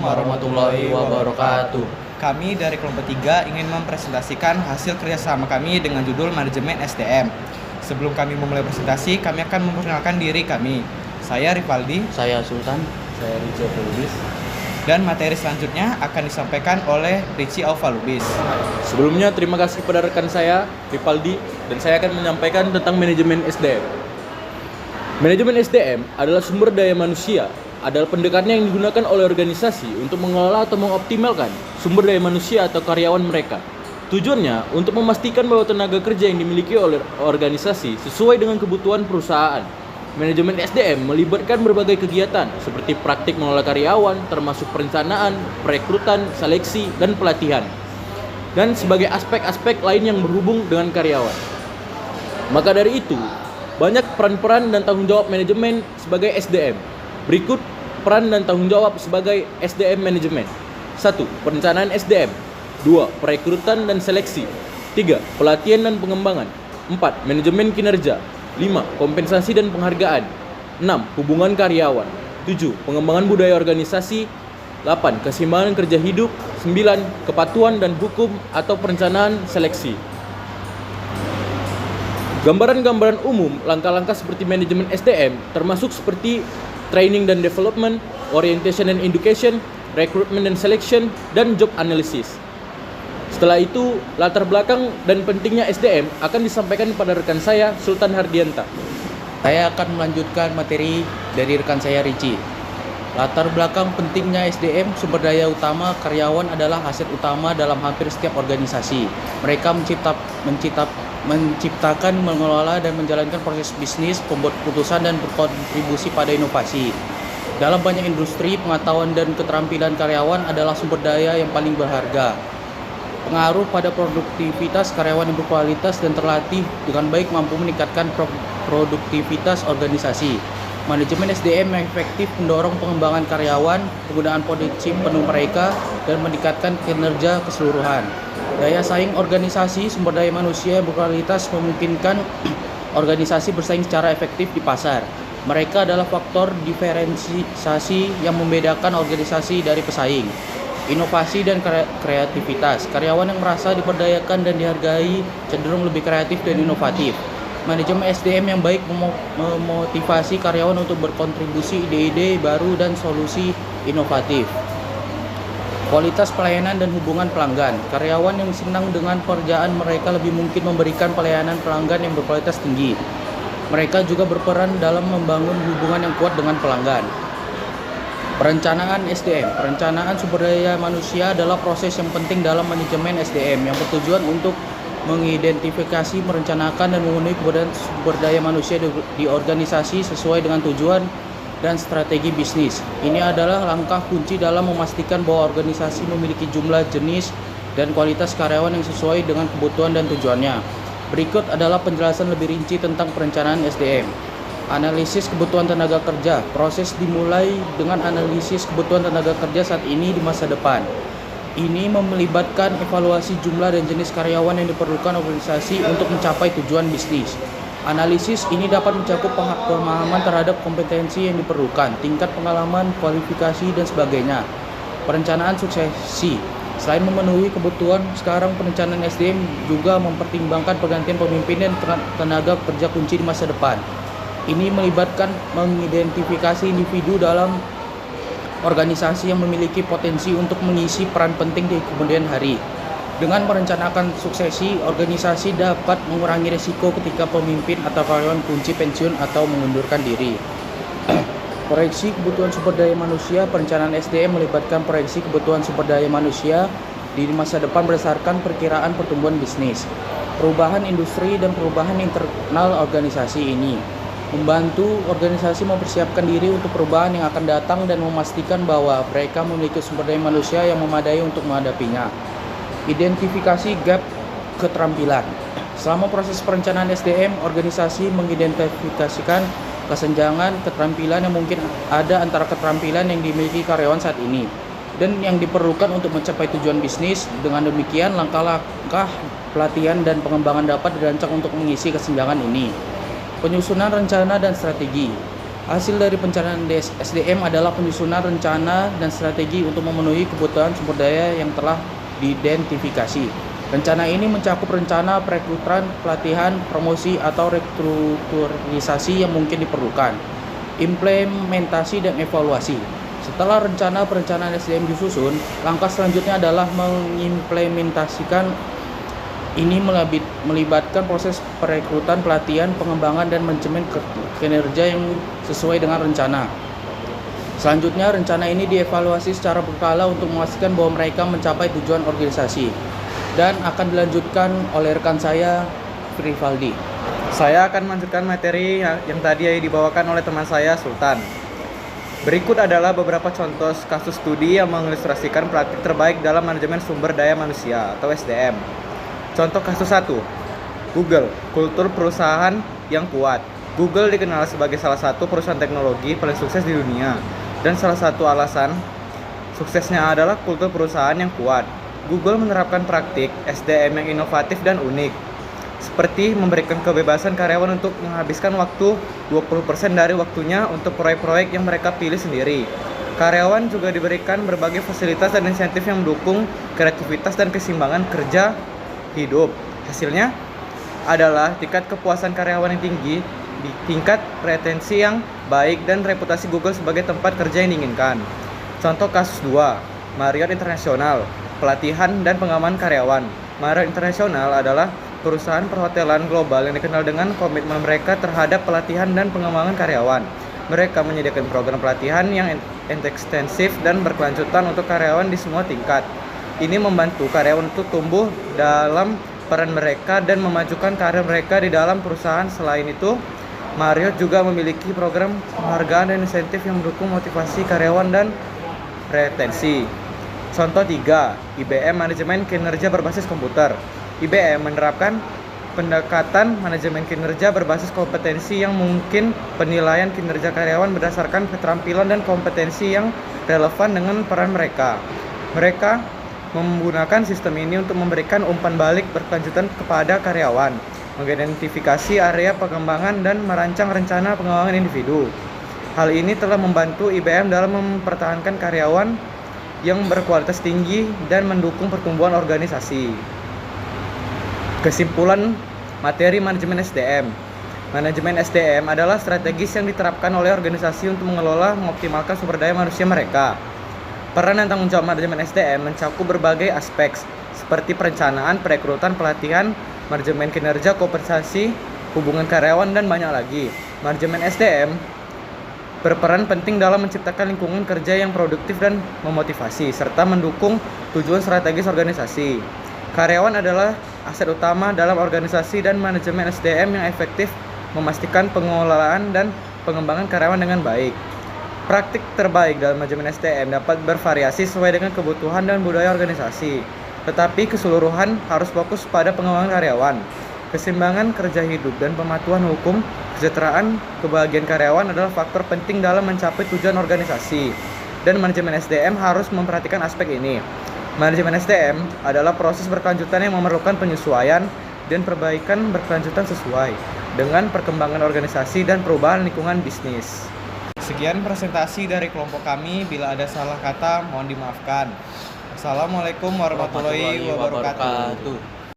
warahmatullahi wabarakatuh. Kami dari kelompok 3 ingin mempresentasikan hasil kerjasama kami dengan judul Manajemen SDM. Sebelum kami memulai presentasi, kami akan memperkenalkan diri kami. Saya Rivaldi. Saya Sultan. Saya Rico Lubis. Dan materi selanjutnya akan disampaikan oleh Richie Alvalubis. Sebelumnya terima kasih kepada rekan saya, Rivaldi, dan saya akan menyampaikan tentang manajemen SDM. Manajemen SDM adalah sumber daya manusia, adalah pendekatan yang digunakan oleh organisasi untuk mengelola atau mengoptimalkan sumber daya manusia atau karyawan mereka. Tujuannya untuk memastikan bahwa tenaga kerja yang dimiliki oleh organisasi sesuai dengan kebutuhan perusahaan. Manajemen SDM melibatkan berbagai kegiatan seperti praktik mengelola karyawan, termasuk perencanaan, perekrutan, seleksi, dan pelatihan, dan sebagai aspek-aspek lain yang berhubung dengan karyawan. Maka dari itu, banyak peran-peran dan tanggung jawab manajemen sebagai SDM. Berikut peran dan tanggung jawab sebagai SDM manajemen. 1. Perencanaan SDM. 2. Perekrutan dan seleksi. 3. Pelatihan dan pengembangan. 4. Manajemen kinerja. 5. Kompensasi dan penghargaan. 6. Hubungan karyawan. 7. Pengembangan budaya organisasi. 8. Keseimbangan kerja hidup. 9. Kepatuhan dan hukum atau perencanaan seleksi. Gambaran-gambaran umum langkah-langkah seperti manajemen SDM termasuk seperti training dan development, orientation and education, recruitment and selection, dan job analysis. Setelah itu, latar belakang dan pentingnya SDM akan disampaikan kepada rekan saya, Sultan Hardianta. Saya akan melanjutkan materi dari rekan saya Richie. Latar belakang pentingnya SDM, sumber daya utama karyawan adalah aset utama dalam hampir setiap organisasi. Mereka menciptakan, mengelola, dan menjalankan proses bisnis, pembuat keputusan, dan berkontribusi pada inovasi. Dalam banyak industri, pengetahuan dan keterampilan karyawan adalah sumber daya yang paling berharga. Pengaruh pada produktivitas karyawan yang berkualitas dan terlatih dengan baik mampu meningkatkan produktivitas organisasi. Manajemen SDM yang efektif mendorong pengembangan karyawan, penggunaan potensi penuh mereka, dan meningkatkan kinerja keseluruhan. Daya saing organisasi, sumber daya manusia yang berkualitas memungkinkan organisasi bersaing secara efektif di pasar. Mereka adalah faktor diferensiasi yang membedakan organisasi dari pesaing. Inovasi dan kreativitas. Karyawan yang merasa diperdayakan dan dihargai cenderung lebih kreatif dan inovatif. Manajemen SDM yang baik memotivasi karyawan untuk berkontribusi ide-ide baru dan solusi inovatif. Kualitas pelayanan dan hubungan pelanggan. Karyawan yang senang dengan pekerjaan mereka lebih mungkin memberikan pelayanan pelanggan yang berkualitas tinggi. Mereka juga berperan dalam membangun hubungan yang kuat dengan pelanggan. Perencanaan SDM. Perencanaan sumber daya manusia adalah proses yang penting dalam manajemen SDM yang bertujuan untuk mengidentifikasi, merencanakan, dan memenuhi kebutuhan sumber daya manusia di organisasi sesuai dengan tujuan dan strategi bisnis. Ini adalah langkah kunci dalam memastikan bahwa organisasi memiliki jumlah, jenis, dan kualitas karyawan yang sesuai dengan kebutuhan dan tujuannya. Berikut adalah penjelasan lebih rinci tentang perencanaan SDM. Analisis kebutuhan tenaga kerja. Proses dimulai dengan analisis kebutuhan tenaga kerja saat ini di masa depan. Ini melibatkan evaluasi jumlah dan jenis karyawan yang diperlukan organisasi untuk mencapai tujuan bisnis. Analisis ini dapat mencakup pemahaman terhadap kompetensi yang diperlukan, tingkat pengalaman, kualifikasi, dan sebagainya. Perencanaan suksesi. Selain memenuhi kebutuhan, sekarang perencanaan SDM juga mempertimbangkan pergantian pemimpin dan tenaga kerja kunci di masa depan. Ini melibatkan mengidentifikasi individu dalam organisasi yang memiliki potensi untuk mengisi peran penting di kemudian hari. Dengan merencanakan suksesi, organisasi dapat mengurangi risiko ketika pemimpin atau karyawan kunci pensiun atau mengundurkan diri. Proyeksi kebutuhan sumber daya manusia. Perencanaan SDM melibatkan proyeksi kebutuhan sumber daya manusia di masa depan berdasarkan perkiraan pertumbuhan bisnis, perubahan industri, dan perubahan internal organisasi ini. Membantu organisasi mempersiapkan diri untuk perubahan yang akan datang dan memastikan bahwa mereka memiliki sumber daya manusia yang memadai untuk menghadapinya. Identifikasi gap keterampilan. Selama proses perencanaan SDM, organisasi mengidentifikasikan kesenjangan keterampilan yang mungkin ada antara keterampilan yang dimiliki karyawan saat ini dan yang diperlukan untuk mencapai tujuan bisnis. Dengan demikian, langkah-langkah pelatihan dan pengembangan dapat dirancang untuk mengisi kesenjangan ini. Penyusunan rencana dan strategi. Hasil dari perencanaan SDM adalah penyusunan rencana dan strategi untuk memenuhi kebutuhan sumber daya yang telah diidentifikasi. Rencana ini mencakup rencana perekrutan, pelatihan, promosi, atau restrukturisasi yang mungkin diperlukan, implementasi dan evaluasi. Setelah rencana perencanaan SDM disusun, langkah selanjutnya adalah mengimplementasikan. Ini melibatkan proses perekrutan, pelatihan, pengembangan, dan manajemen kinerja yang sesuai dengan rencana. Selanjutnya, rencana ini dievaluasi secara berkala untuk memastikan bahwa mereka mencapai tujuan organisasi dan akan dilanjutkan oleh rekan saya, Rivaldi. Saya akan melanjutkan materi yang tadi dibawakan oleh teman saya, Sultan. Berikut adalah beberapa contoh kasus studi yang mengilustrasikan praktik terbaik dalam manajemen sumber daya manusia atau SDM. Contoh kasus 1, Google, kultur perusahaan yang kuat. Google dikenal sebagai salah satu perusahaan teknologi paling sukses di dunia, dan salah satu alasan suksesnya adalah kultur perusahaan yang kuat. Google menerapkan praktik SDM yang inovatif dan unik, seperti memberikan kebebasan karyawan untuk menghabiskan waktu 20% dari waktunya untuk proyek-proyek yang mereka pilih sendiri. Karyawan juga diberikan berbagai fasilitas dan insentif yang mendukung kreativitas dan keseimbangan kerja hidup. Hasilnya adalah tingkat kepuasan karyawan yang tinggi, di tingkat retensi yang baik, dan reputasi Google sebagai tempat kerja yang diinginkan. Contoh kasus 2, Marriott International, pelatihan dan pengamanan karyawan. Marriott International adalah perusahaan perhotelan global yang dikenal dengan komitmen mereka terhadap pelatihan dan pengembangan karyawan. Mereka menyediakan program pelatihan yang ekstensif dan berkelanjutan untuk karyawan di semua tingkat. Ini membantu karyawan untuk tumbuh dalam peran mereka dan memajukan karir mereka di dalam perusahaan. Selain itu, Marriott juga memiliki program penghargaan dan insentif yang mendukung motivasi karyawan dan retensi. Contoh 3, IBM Manajemen Kinerja Berbasis Komputer. IBM menerapkan pendekatan manajemen kinerja berbasis kompetensi yang mungkin penilaian kinerja karyawan berdasarkan keterampilan dan kompetensi yang relevan dengan peran mereka. Mereka menggunakan sistem ini untuk memberikan umpan balik berkelanjutan kepada karyawan, mengidentifikasi area pengembangan, dan merancang rencana pengembangan individu. Hal ini telah membantu IBM dalam mempertahankan karyawan yang berkualitas tinggi dan mendukung pertumbuhan organisasi. Kesimpulan materi manajemen SDM. Manajemen SDM adalah strategis yang diterapkan oleh organisasi untuk mengelola mengoptimalkan sumber daya manusia mereka. Peran dan tanggung jawab manajemen SDM mencakup berbagai aspek, seperti perencanaan, perekrutan, pelatihan, manajemen kinerja, kompensasi, hubungan karyawan, dan banyak lagi. Manajemen SDM berperan penting dalam menciptakan lingkungan kerja yang produktif dan memotivasi, serta mendukung tujuan strategis organisasi. Karyawan adalah aset utama dalam organisasi, dan manajemen SDM yang efektif memastikan pengelolaan dan pengembangan karyawan dengan baik. Praktik terbaik dalam manajemen SDM dapat bervariasi sesuai dengan kebutuhan dan budaya organisasi, tetapi keseluruhan harus fokus pada pengembangan karyawan, keseimbangan kerja hidup, dan pematuhan hukum. Kesejahteraan kebahagiaan karyawan adalah faktor penting dalam mencapai tujuan organisasi, dan manajemen SDM harus memperhatikan aspek ini. Manajemen SDM adalah proses berkelanjutan yang memerlukan penyesuaian dan perbaikan berkelanjutan sesuai dengan perkembangan organisasi dan perubahan lingkungan bisnis. Sekian presentasi dari kelompok kami. Bila ada salah kata, mohon dimaafkan. Assalamualaikum warahmatullahi wabarakatuh.